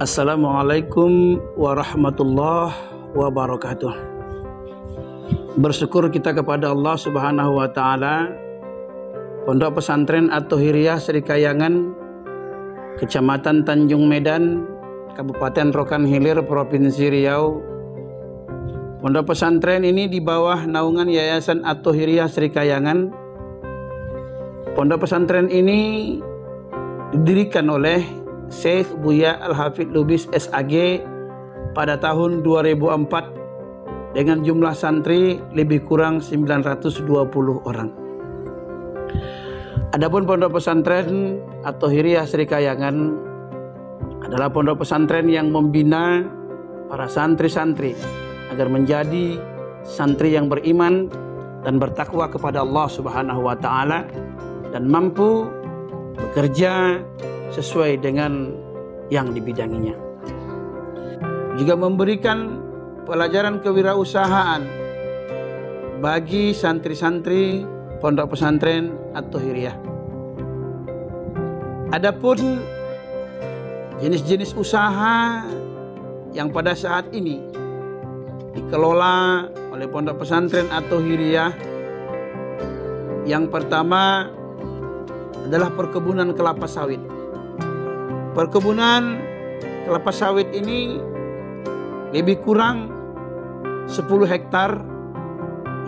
Assalamualaikum warahmatullahi wabarakatuh. Bersyukur kita kepada Allah Subhanahu wa taala. Pondok Pesantren At-Thohiriyah Sri Kayangan, Kecamatan Tanjung Medan, Kabupaten Rokan Hilir, Provinsi Riau. Pondok pesantren ini di bawah naungan Yayasan At-Thohiriyah Sri Kayangan. Pondok pesantren ini didirikan oleh Syekh Buya Al-Hafidh Lubis SAG pada tahun 2004 dengan jumlah santri lebih kurang 920 orang. Adapun pondok pesantren At-Thohiriyah Sri Kayangan adalah pondok pesantren yang membina para santri-santri agar menjadi santri yang beriman dan bertakwa kepada Allah Subhanahu wa taala dan mampu bekerja sesuai dengan yang dibidanginya. Juga memberikan pelajaran kewirausahaan bagi santri-santri pondok pesantren At-Thohiriyah. Adapun jenis-jenis usaha yang pada saat ini dikelola oleh pondok pesantren At-Thohiriyah, yang pertama adalah perkebunan kelapa sawit. Perkebunan kelapa sawit ini lebih kurang 10 hektar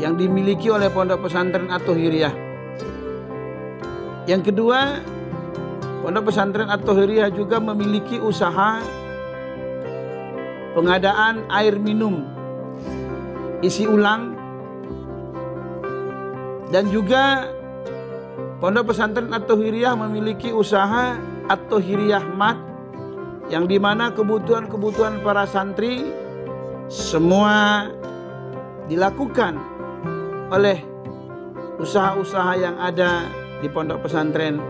yang dimiliki oleh pondok pesantren At-Thohiriyah. Yang kedua, pondok pesantren At-Thohiriyah juga memiliki usaha pengadaan air minum isi ulang, dan juga pondok pesantren At-Thohiriyah memiliki usaha At-Thohiriyah Mat, yang dimana kebutuhan-kebutuhan para santri semua dilakukan oleh usaha-usaha yang ada di pondok pesantren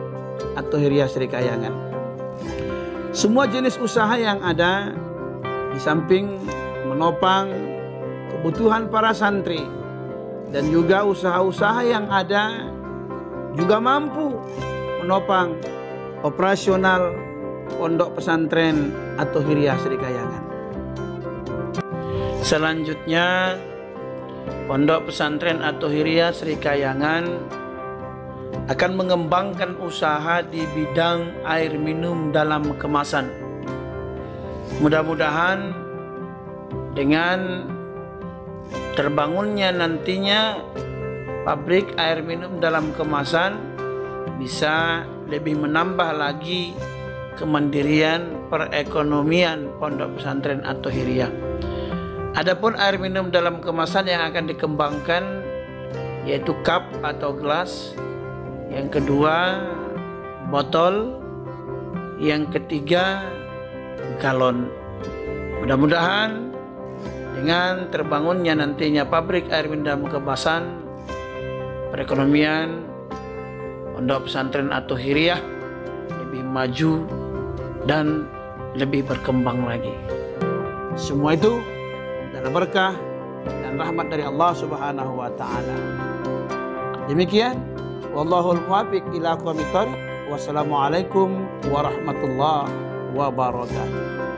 At-Thohiriyah Sri Kayangan. Semua jenis usaha yang ada di samping menopang kebutuhan para santri dan juga usaha-usaha yang ada juga mampu menopang operasional pondok pesantren At-Thohiriyah Sri Kayangan. Selanjutnya, pondok pesantren At-Thohiriyah Sri Kayangan akan mengembangkan usaha di bidang air minum dalam kemasan. Mudah-mudahan dengan terbangunnya nantinya pabrik air minum dalam kemasan bisa lebih menambah lagi kemandirian perekonomian pondok pesantren At-Thohiriyah. Adapun air minum dalam kemasan yang akan dikembangkan yaitu cup atau gelas, yang kedua botol, yang ketiga galon. Mudah-mudahan dengan terbangunnya nantinya pabrik air minum dalam kemasan, perekonomian pondok pesantren At-Thohiriyah lebih maju dan lebih berkembang lagi. Semua itu adalah berkah dan rahmat dari Allah Subhanahu wa taala. Demikian, wallahul muwaffiq ila aqwamit thoriq. Wassalamualaikum warahmatullahi wabarakatuh.